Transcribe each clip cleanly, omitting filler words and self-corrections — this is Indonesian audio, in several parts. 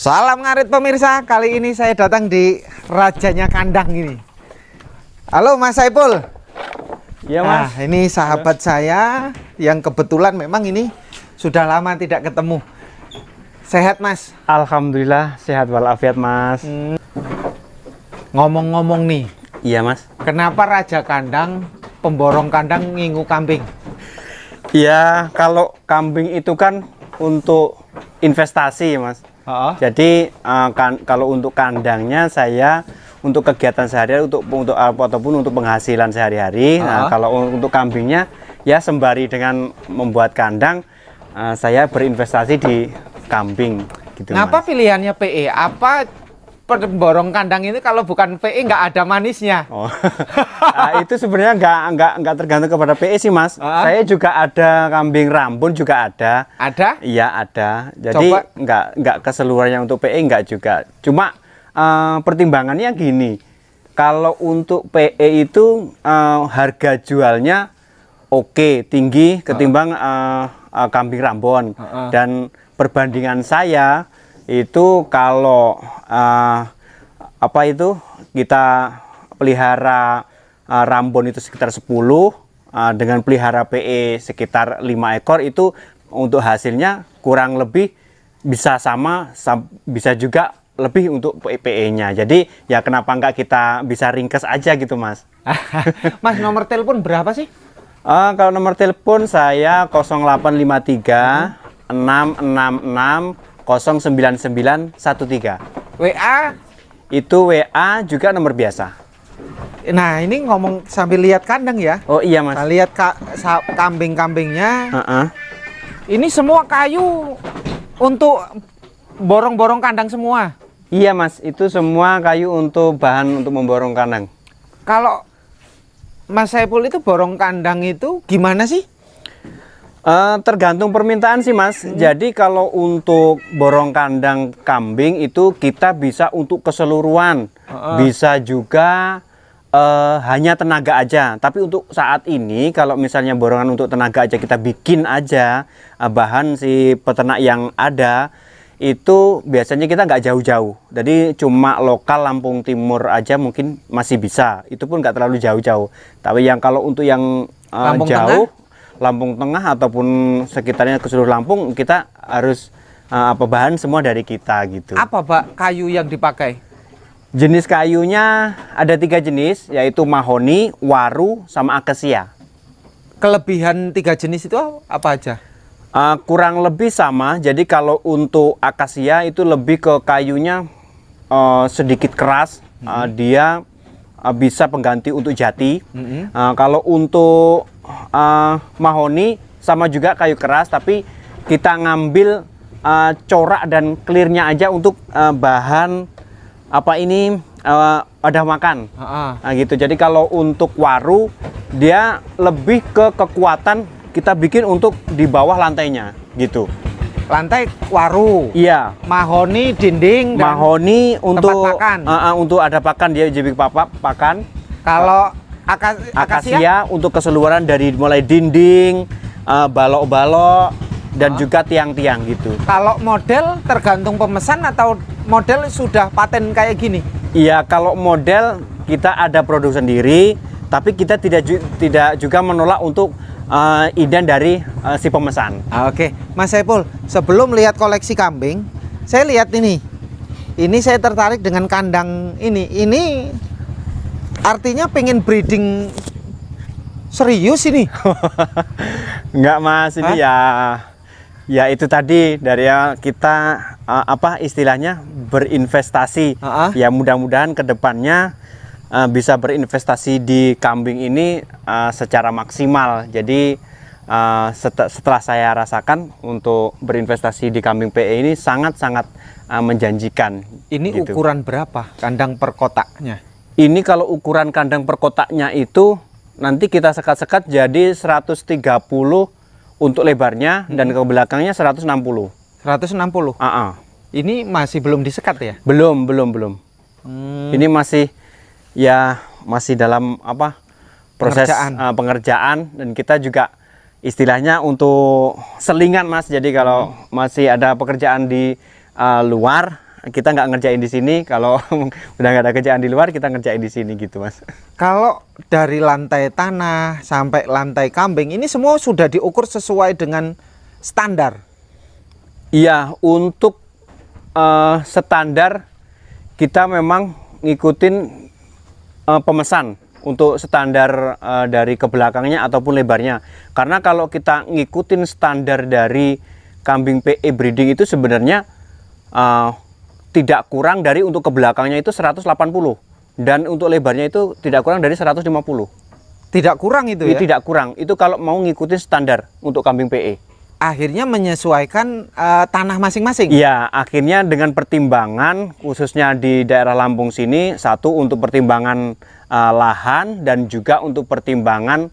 Salam ngarit pemirsa, kali ini saya datang di rajanya kandang ini. Halo Mas Saipul. Iya Mas. Nah, ini sahabat saya yang kebetulan memang ini sudah lama tidak ketemu. Sehat Mas? Alhamdulillah sehat walafiat Mas. Ngomong-ngomong nih, Iya Mas. kenapa raja kandang, pemborong kandang ngingu kambing? Iya, kalau kambing itu kan untuk investasi Mas. Jadi kalau untuk kandangnya saya untuk kegiatan sehari-hari untuk ataupun untuk penghasilan sehari-hari. Nah, kalau untuk kambingnya ya sembari dengan membuat kandang saya berinvestasi di kambing gitu. Kenapa Mas. pilihannya PE? Apa pemborong kandang ini kalau bukan PE nggak ada manisnya? Oh. Nah, itu sebenarnya nggak tergantung kepada PE sih Mas. Saya juga ada kambing Rambun juga ada. Ada? Iya ada. Jadi Coba. nggak keseluruhannya untuk PE nggak juga. Cuma pertimbangannya gini. Kalau untuk PE itu harga jualnya oke, tinggi ketimbang kambing Rambon. Dan perbandingan saya itu kalau apa itu kita pelihara Rambon itu sekitar 10 dengan pelihara PE sekitar 5 ekor itu untuk hasilnya kurang lebih bisa sama bisa juga lebih untuk PE-nya. Jadi ya kenapa enggak kita bisa ringkes aja gitu Mas. Mas, nomor telepon berapa sih? Kalau nomor telepon saya 0853 666 09913. WA? Itu WA juga nomor biasa. Nah, ini ngomong sambil lihat kandang ya. Oh iya Mas. Nah, lihat kambing-kambingnya. Ini semua kayu untuk borong-borong kandang semua. Iya Mas, itu semua kayu untuk bahan untuk memborong kandang. Kalau Mas Saipul itu borong kandang itu gimana sih? Tergantung permintaan sih Mas. Jadi kalau untuk borong kandang kambing itu kita bisa untuk keseluruhan, bisa juga hanya tenaga aja. Tapi untuk saat ini kalau misalnya borongan untuk tenaga aja kita bikin aja bahan si peternak yang ada itu biasanya kita nggak jauh-jauh. Jadi cuma lokal Lampung Timur aja mungkin masih bisa. Itu pun nggak terlalu jauh-jauh. Tapi yang kalau untuk yang jauh Lampung Tengah ataupun sekitarnya ke seluruh Lampung kita harus bahan semua dari kita gitu. Apa Pak kayu yang dipakai? Jenis kayunya ada 3 jenis, yaitu mahoni, waru, sama akasia. Kelebihan 3 jenis itu apa aja? Kurang lebih sama. Jadi kalau untuk akasia itu lebih ke kayunya sedikit keras, dia bisa pengganti untuk jati. Kalau untuk mahoni sama juga kayu keras, tapi kita ngambil corak dan clearnya aja untuk bahan wadah makan. Nah, gitu. Jadi kalau untuk waru dia lebih ke kekuatan kita bikin untuk di bawah lantainya gitu. Lantai waru. Iya. Mahoni dinding. Mahoni untuk pakan. Untuk ada pakan, dia jadi pakan. Kalau akasia untuk keseluruhan dari mulai dinding, balok-balok dan juga tiang-tiang gitu. Kalau model tergantung pemesan atau model sudah paten kayak gini? Iya, kalau model kita ada produk sendiri, tapi kita tidak juga menolak untuk idan dari si pemesan. Oke, Mas Saipul, sebelum lihat koleksi kambing, saya lihat ini. Ini saya tertarik dengan kandang ini. Ini artinya pengen breeding serius ini? Enggak Mas, ini ya itu tadi dari kita istilahnya berinvestasi. Ya mudah-mudahan kedepannya bisa berinvestasi di kambing ini secara maksimal. Jadi setelah saya rasakan untuk berinvestasi di kambing PE ini sangat-sangat menjanjikan. Ini gitu. ukuran berapa kandang per kotaknya? Ini kalau ukuran kandang per kotaknya itu nanti kita sekat-sekat jadi 130 untuk lebarnya dan ke belakangnya 160. 160. Ini masih belum disekat ya? Belum. Ini masih dalam proses pengerjaan dan kita juga istilahnya untuk selingan Mas. Jadi kalau masih ada pekerjaan di luar kita nggak ngerjain di sini. Kalau udah nggak ada kerjaan di luar, kita ngerjain di sini gitu, Mas. Kalau dari lantai tanah sampai lantai kambing ini semua sudah diukur sesuai dengan standar. Iya, untuk standar kita memang ngikutin pemesan untuk standar dari ke belakangnya ataupun lebarnya. Karena kalau kita ngikutin standar dari kambing PE breeding itu sebenarnya tidak kurang dari untuk ke belakangnya itu 180 dan untuk lebarnya itu tidak kurang dari 150. Tidak kurang itu ya? Tidak kurang. Itu kalau mau ngikutin standar untuk kambing PE. Akhirnya menyesuaikan tanah masing-masing. Iya, akhirnya dengan pertimbangan khususnya di daerah Lampung sini, satu untuk pertimbangan lahan dan juga untuk pertimbangan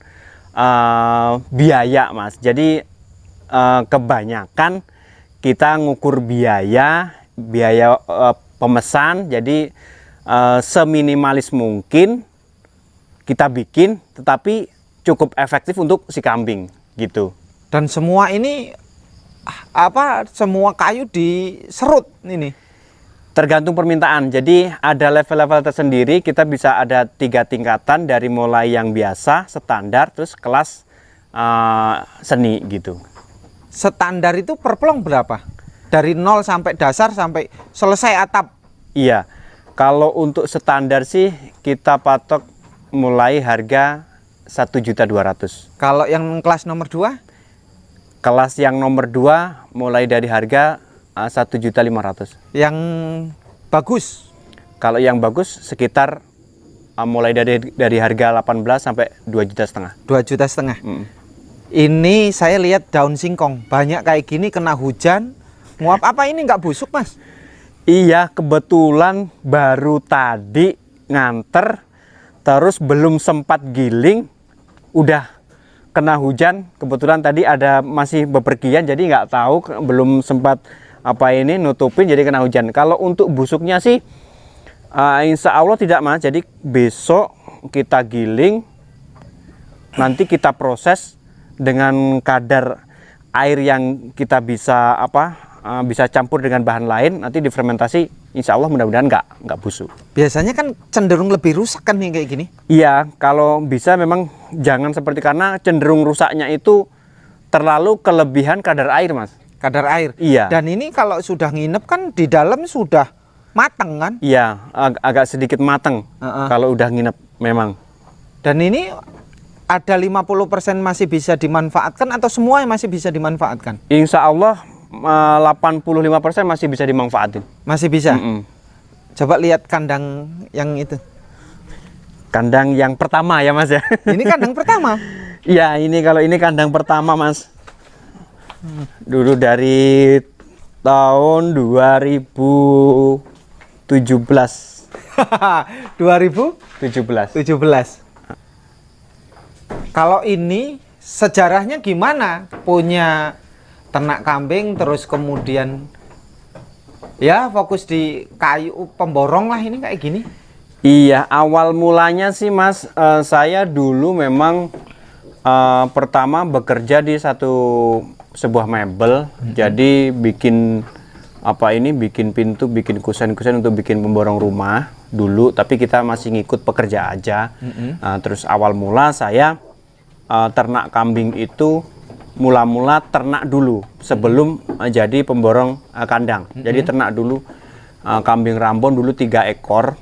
biaya, Mas. Jadi kebanyakan kita ngukur biaya pemesan, jadi seminimalis mungkin kita bikin, tetapi cukup efektif untuk si kambing gitu. Dan semua ini semua kayu diserut ini. Tergantung permintaan. Jadi ada level-level tersendiri. Kita bisa ada 3 tingkatan dari mulai yang biasa, standar, terus kelas seni gitu. Standar itu per plong berapa? Dari 0 sampai dasar sampai selesai atap. Iya. Kalau untuk standar sih kita patok mulai harga 1.200.000. Kalau yang kelas nomor 2? Kelas yang nomor 2 mulai dari harga 1.500.000. Yang bagus? Kalau yang bagus sekitar mulai dari harga 18 sampai 2,5 juta. 2,5 juta. Ini saya lihat daun singkong banyak kayak gini, kena hujan nguap. Apa ini nggak busuk, Mas? Iya, kebetulan baru tadi nganter, terus belum sempat giling, udah kena hujan. Kebetulan tadi ada masih bepergian, jadi nggak tahu, belum sempat nutupin, jadi kena hujan. Kalau untuk busuknya sih insya Allah tidak, Mas. Jadi besok kita giling, nanti kita proses dengan kadar air yang kita bisa bisa campur dengan bahan lain, nanti difermentasi, insya Allah mudah-mudahan nggak busuk. Biasanya kan cenderung lebih rusak kan nih kayak gini? Iya, kalau bisa memang jangan seperti, karena cenderung rusaknya itu terlalu kelebihan kadar air, Mas. Kadar air? Iya. Dan ini kalau sudah nginep kan di dalam sudah mateng kan? Iya, agak sedikit mateng kalau udah nginep memang. Dan ini ada 50% masih bisa dimanfaatkan atau semua masih bisa dimanfaatkan? Insya Allah 85% masih bisa dimanfaatin. Masih bisa? Coba lihat kandang yang itu. Kandang yang pertama ya, Mas ya? Ini kandang pertama? Iya, kalau ini kandang pertama, Mas. Dulu dari tahun 2017. 2017. Kalau ini sejarahnya gimana? Punya ternak kambing terus kemudian ya fokus di kayu pemborong lah, ini kayak gini. Iya, awal mulanya sih, Mas, saya dulu memang pertama bekerja di sebuah mebel. Jadi bikin bikin pintu, bikin kusen-kusen untuk bikin pemborong rumah dulu, tapi kita masih ngikut pekerja aja. Terus awal mula saya ternak kambing itu mula-mula ternak dulu sebelum jadi pemborong kandang. Jadi ternak dulu kambing Rambon dulu 3 ekor.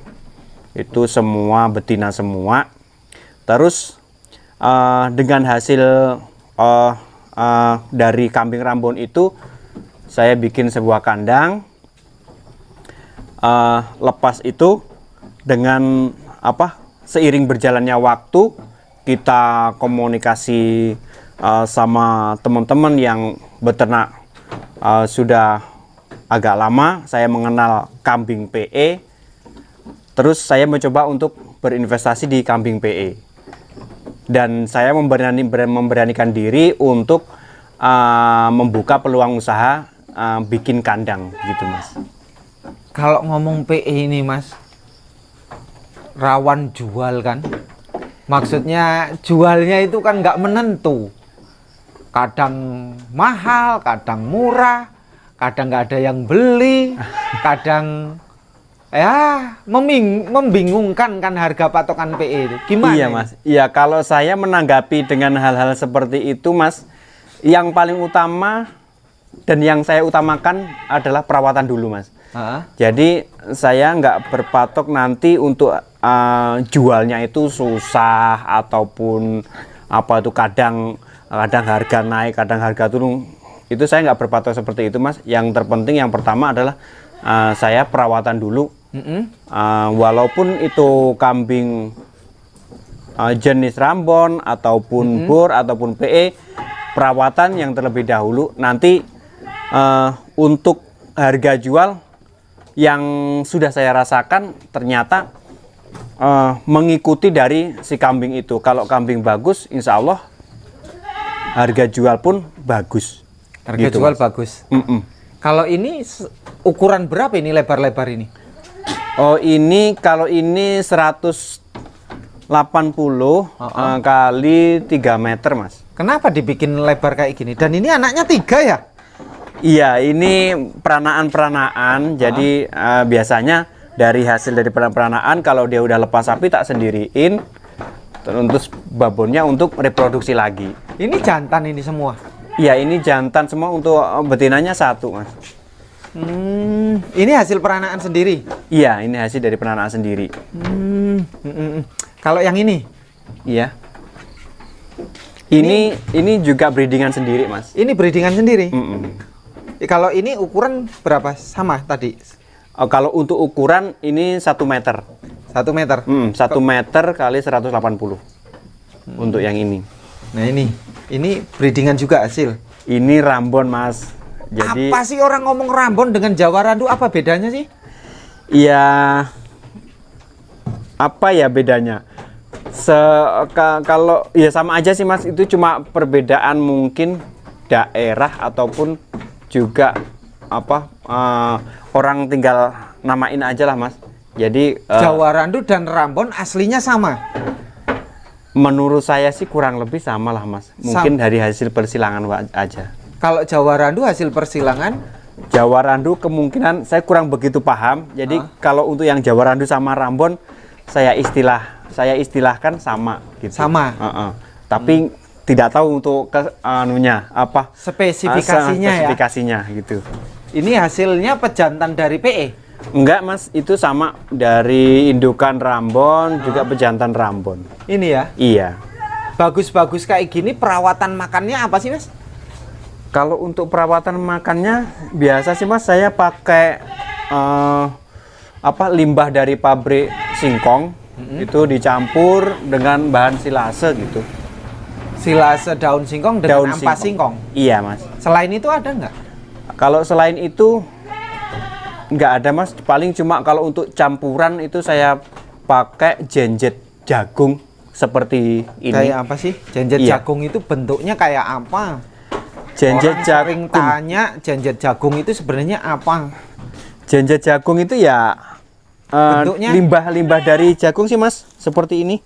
Itu semua betina semua. Terus dengan hasil dari kambing Rambon itu saya bikin sebuah kandang. Lepas itu dengan seiring berjalannya waktu kita komunikasi sama teman-teman yang beternak sudah agak lama. Saya mengenal kambing PE, terus saya mencoba untuk berinvestasi di kambing PE, dan saya memberanikan diri untuk membuka peluang usaha bikin kandang gitu, Mas. Kalau ngomong PE ini, Mas, rawan jual kan? Maksudnya jualnya itu kan nggak menentu. Kadang mahal, kadang murah, kadang nggak ada yang beli, kadang ya membingungkan kan harga patokan PE itu. Gimana? Iya Mas, iya kalau saya menanggapi dengan hal-hal seperti itu Mas, yang paling utama dan yang saya utamakan adalah perawatan dulu Mas. Jadi saya nggak berpatok nanti untuk jualnya itu susah ataupun apa itu kadang harga naik, kadang harga turun. Itu saya nggak berpatok seperti itu Mas. Yang terpenting yang pertama adalah saya perawatan dulu. Walaupun itu kambing jenis Rambon ataupun bor ataupun PE, perawatan yang terlebih dahulu. Nanti untuk harga jual yang sudah saya rasakan ternyata mengikuti dari si kambing itu. Kalau kambing bagus, insya Allah harga jual pun bagus. Harga gitu, jual Mas. bagus. Kalau ini ukuran berapa ini lebar-lebar ini? Oh ini kalau ini 180 kali 3 meter Mas. Kenapa dibikin lebar kayak gini? Dan ini anaknya 3 ya? Iya ini peranaan-peranaan. Jadi biasanya dari hasil dari peranaan kalau dia udah lepas sapi tak sendiriin. Terus babonnya untuk reproduksi lagi. Ini jantan ini semua? Iya ini jantan semua, untuk betinanya 1 Mas. Ini hasil peranaan sendiri? Iya ini hasil dari peranaan sendiri. Kalau yang ini? Iya. Ini juga breedingan sendiri Mas. Ini breedingan sendiri? Kalau ini ukuran berapa? Sama tadi? Kalau untuk ukuran ini 1 meter. 1 meter? 1 meter kali 180 untuk yang ini. Nah ini breedingan juga hasil? Ini Rambon Mas. Jadi apa sih orang ngomong Rambon dengan Jawa Randu, apa bedanya sih? Iya, apa ya bedanya? Kalau ya sama aja sih Mas, itu cuma perbedaan mungkin daerah ataupun juga apa orang tinggal namain aja lah Mas. Jadi Jawa Randu dan Rambon aslinya sama? Menurut saya sih kurang lebih sama lah Mas. Mungkin dari hasil persilangan aja. Kalau Jawa Randu hasil persilangan? Jawa Randu kemungkinan saya kurang begitu paham. Jadi kalau untuk yang Jawa Randu sama Rambon saya istilahkan sama gitu. Sama. Tapi tidak tahu untuk apa spesifikasinya gitu. Ini hasilnya pejantan dari PE? Enggak Mas, itu sama dari indukan Rambon juga pejantan Rambon. Ini ya? Iya. Bagus-bagus kayak gini perawatan makannya apa sih Mas? Kalau untuk perawatan makannya biasa sih Mas, saya pakai limbah dari pabrik singkong. Itu dicampur dengan bahan silase gitu. Silase daun singkong dengan ampas singkong? Iya Mas. Selain itu ada nggak? Kalau selain itu nggak ada Mas. Paling cuma kalau untuk campuran itu saya pakai jenjet jagung seperti ini. Kayak apa sih? Jenjet jagung itu bentuknya kayak apa? Jenjet jagung. Sering tanya jenjet jagung itu sebenarnya apa? Jenjet jagung itu ya bentuknya limbah dari jagung sih Mas, seperti ini.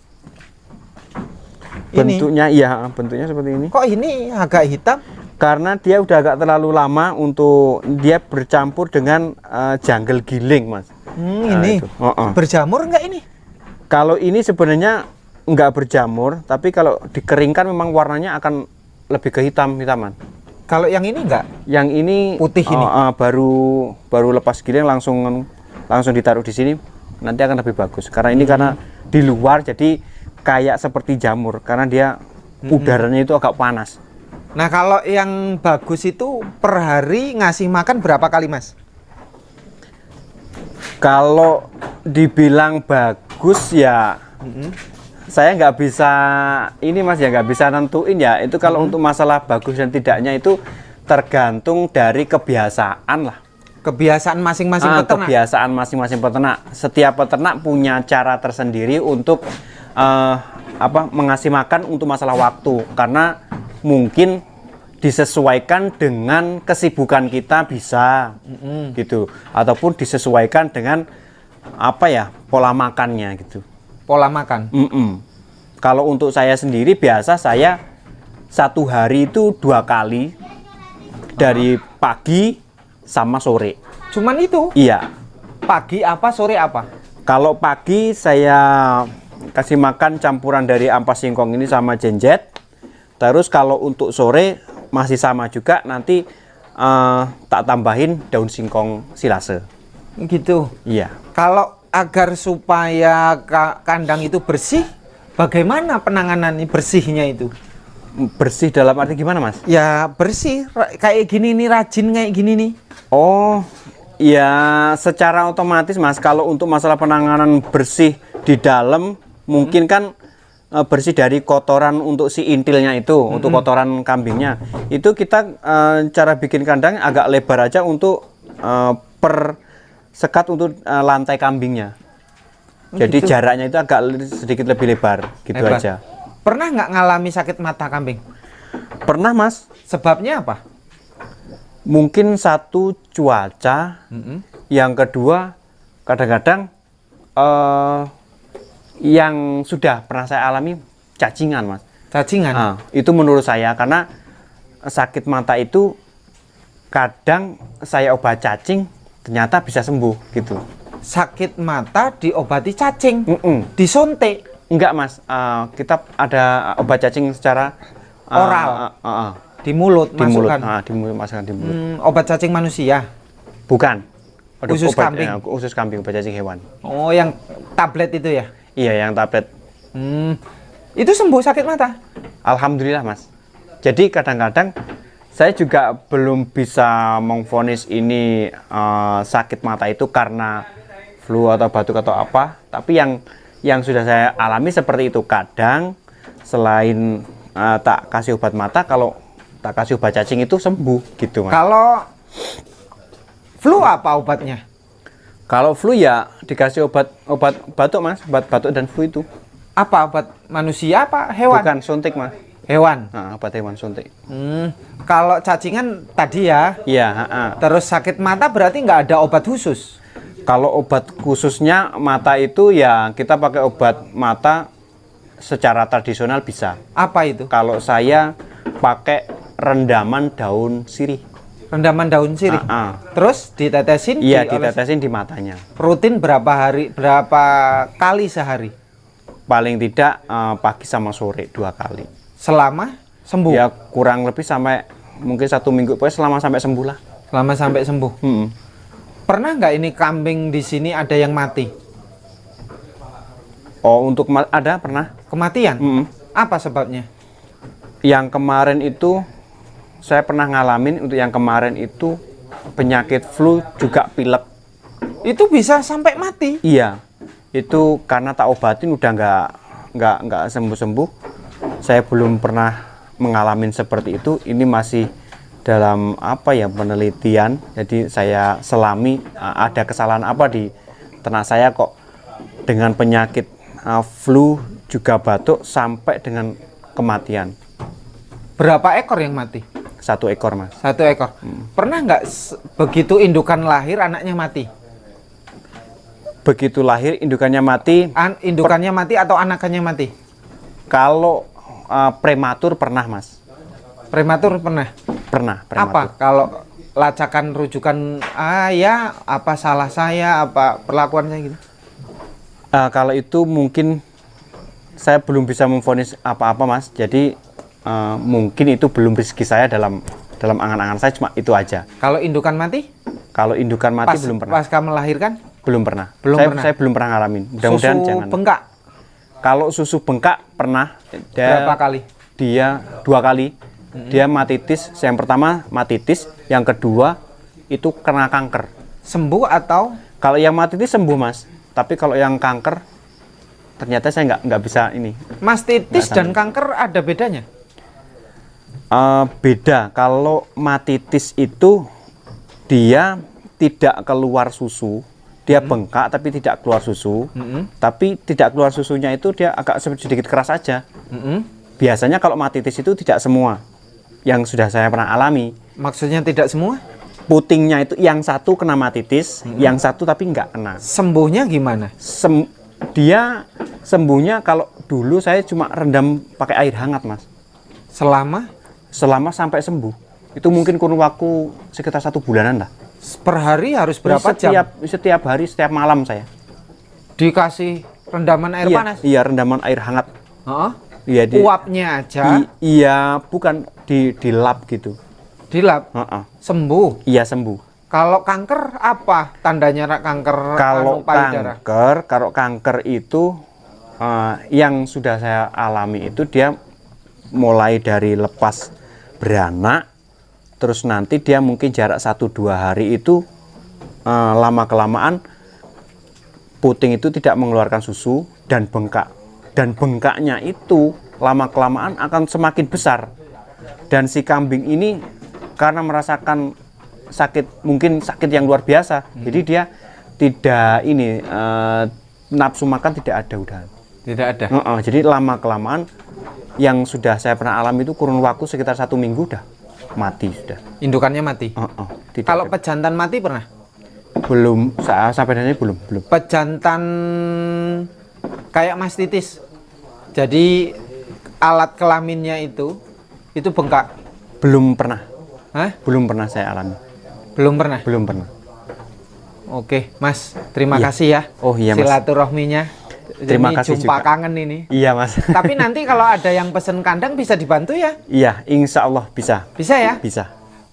Bentuknya bentuknya seperti ini. Kok ini agak hitam? Karena dia udah agak terlalu lama untuk dia bercampur dengan jungle giling Mas. Ini berjamur nggak ini? Kalau ini sebenarnya nggak berjamur, tapi kalau dikeringkan memang warnanya akan lebih ke hitaman. Kalau yang ini enggak? Yang ini putih ini. Baru lepas giling langsung ditaruh di sini, nanti akan lebih bagus. Karena ini karena di luar jadi kayak seperti jamur karena dia udaranya itu agak panas. Nah, kalau yang bagus itu per hari ngasih makan berapa kali, Mas? Kalau dibilang bagus ya saya nggak bisa ini Mas ya, nggak bisa nentuin ya. Itu kalau untuk masalah bagus dan tidaknya itu tergantung dari kebiasaan lah. Kebiasaan masing-masing peternak. Kebiasaan masing-masing peternak. Setiap peternak punya cara tersendiri untuk mengasih makan untuk masalah waktu. Karena mungkin disesuaikan dengan kesibukan kita bisa gitu, ataupun disesuaikan dengan pola makannya gitu. Pola makan. Kalau untuk saya sendiri biasa saya 1 hari itu 2 kali dari pagi sama sore. Cuman itu? Iya. Pagi apa, sore apa? Kalau pagi saya kasih makan campuran dari ampas singkong ini sama jenjet. Terus kalau untuk sore masih sama juga, nanti tak tambahin daun singkong silase. Gitu. Iya. Kalau agar supaya kandang itu bersih, bagaimana penanganan bersihnya itu? Bersih dalam arti gimana, Mas? Ya bersih, kayak gini nih, rajin kayak gini nih. Oh, ya secara otomatis, Mas, kalau untuk masalah penanganan bersih di dalam, mungkin kan bersih dari kotoran untuk si intilnya itu, untuk kotoran kambingnya. Itu kita cara bikin kandang agak lebar aja untuk per sekat untuk lantai kambingnya. Jadi gitu. jaraknya itu agak sedikit lebih lebar, gitu Lebar. aja. Pernah nggak ngalami sakit mata kambing? Pernah, Mas. Sebabnya apa? Mungkin satu cuaca, yang kedua kadang-kadang yang sudah pernah saya alami cacingan, Mas. Cacingan. Itu menurut saya, karena sakit mata itu kadang saya obat cacing ternyata bisa sembuh gitu. Sakit mata diobati cacing, disontek. Enggak, Mas. Kita ada obat cacing secara Oral. Di mulut, di mulut. masukkan. Di mulut, masukkan di mulut. Obat cacing manusia. Bukan. Aduh, Usus kambing. Usus kambing, obat cacing hewan. Oh, yang tablet itu ya? Iya, yang tablet. Itu sembuh sakit mata? Alhamdulillah, Mas. Jadi kadang-kadang saya juga belum bisa memvonis ini sakit mata itu karena flu atau batuk atau apa. Tapi yang sudah saya alami seperti itu. Kadang selain tak kasih obat mata, kalau tak kasih obat cacing itu sembuh gitu, Mas. Kalau flu apa obatnya? Kalau flu ya dikasih obat batuk, Mas. Obat batuk dan flu itu. Apa obat manusia apa hewan? Bukan suntik, Mas. Hewan. Obat hewan suntik. Kalau cacingan tadi ya. Iya, Terus sakit mata berarti nggak ada obat khusus. Kalau obat khususnya mata itu ya kita pakai obat mata secara tradisional bisa. Apa itu? Kalau saya pakai rendaman daun sirih. Rendaman daun sirih. Terus ditetesin? Iya, ditetesin di matanya. Rutin berapa kali sehari? Paling tidak pagi sama sore 2 kali. Selama sembuh? Ya kurang lebih sampai mungkin 1 minggu, pokoknya selama sampai sembuh lah. Selama sampai sembuh. Pernah nggak ini kambing di sini ada yang mati? Oh, untuk ada pernah. Kematian? Apa sebabnya? Yang kemarin itu saya pernah ngalamin, untuk yang kemarin itu penyakit flu juga pilek. Itu bisa sampai mati? Iya, itu karena tak obatin udah nggak sembuh-sembuh. Saya belum pernah mengalami seperti itu. Ini masih dalam penelitian. Jadi saya selami ada kesalahan apa di ternak saya kok dengan penyakit flu juga batuk sampai dengan kematian. Berapa ekor yang mati? 1 ekor, Mas. 1 ekor. Pernah nggak begitu indukan lahir anaknya mati? Begitu lahir indukannya mati. Indukannya mati atau anakannya mati? Kalau prematur pernah, Mas. Prematur pernah? Pernah, prematur. Apa kalau lacakan rujukan ya apa salah saya, apa perlakuan saya gitu? Kalau itu mungkin saya belum bisa memvonis apa-apa, Mas. Jadi mungkin itu belum rezeki saya dalam angan-angan saya, cuma itu aja. Kalau indukan mati? Kalau indukan mati belum pernah. Pasca melahirkan? Belum pernah. Pernah. Saya belum pernah ngalamin. Mudah-mudahan jangan. Susu bengkak? Kalau susu bengkak pernah. Berapa kali? Dia 2 kali. Dia matitis. Yang pertama matitis, yang kedua itu kena kanker. Sembuh atau? Kalau yang matitis sembuh, Mas. Tapi kalau yang kanker ternyata saya nggak bisa ini. Mastitis dan kanker ada bedanya? Beda. Kalau matitis itu dia tidak keluar susu. Dia bengkak tapi tidak keluar susu. Tapi tidak keluar susunya itu dia agak sedikit keras saja. Biasanya kalau matitis itu tidak semua. Yang sudah saya pernah alami. Maksudnya tidak semua? Putingnya itu yang satu kena matitis, yang satu tapi nggak kena. Sembuhnya gimana? Dia sembuhnya kalau dulu saya cuma rendam pakai air hangat, Mas. Selama sampai sembuh. Itu mungkin kurun waktu sekitar 1 bulanan lah. Per hari harus berapa jam? Setiap hari, setiap malam saya. Dikasih rendaman air Iya, panas? iya, rendaman air hangat. Heeh. Iya, Uapnya aja iya, bukan di lap gitu. dilap, Heeh. sembuh. Iya, sembuh. Kalau kanker apa tandanya kanker Kalau payudara? kanker itu yang sudah saya alami itu dia mulai dari lepas beranak, terus nanti dia mungkin jarak 1-2 hari itu lama kelamaan puting itu tidak mengeluarkan susu dan bengkak. Dan bengkaknya itu lama kelamaan akan semakin besar. Dan si kambing ini karena merasakan sakit, mungkin sakit yang luar biasa, jadi dia tidak nafsu makan tidak ada udah. Tidak ada. Jadi lama kelamaan yang sudah saya pernah alami itu kurun waktu sekitar 1 minggu udah mati sudah. Indukannya mati. Tidak Kalau ada. pejantan mati pernah? Belum, sampai hari ini belum. Pejantan kayak mastitis. Jadi alat kelaminnya itu bengkak. Belum pernah. Hah? Belum pernah saya alami. Belum pernah. Belum pernah. Oke, Mas. Terima Iya. kasih ya. Oh iya, Mas. Silaturahminya. Terima Ini kasih jumpa juga. kangen ini. Iya, Mas. Tapi nanti kalau ada yang pesen kandang bisa dibantu ya? Iya, insya Allah bisa. Bisa ya? Bisa.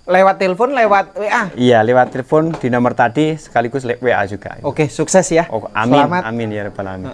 Lewat telepon, lewat WA. Iya, lewat telepon di nomor tadi sekaligus WA juga. Oke, sukses ya. Oh, amin, Selamat. amin ya rabbal alamin.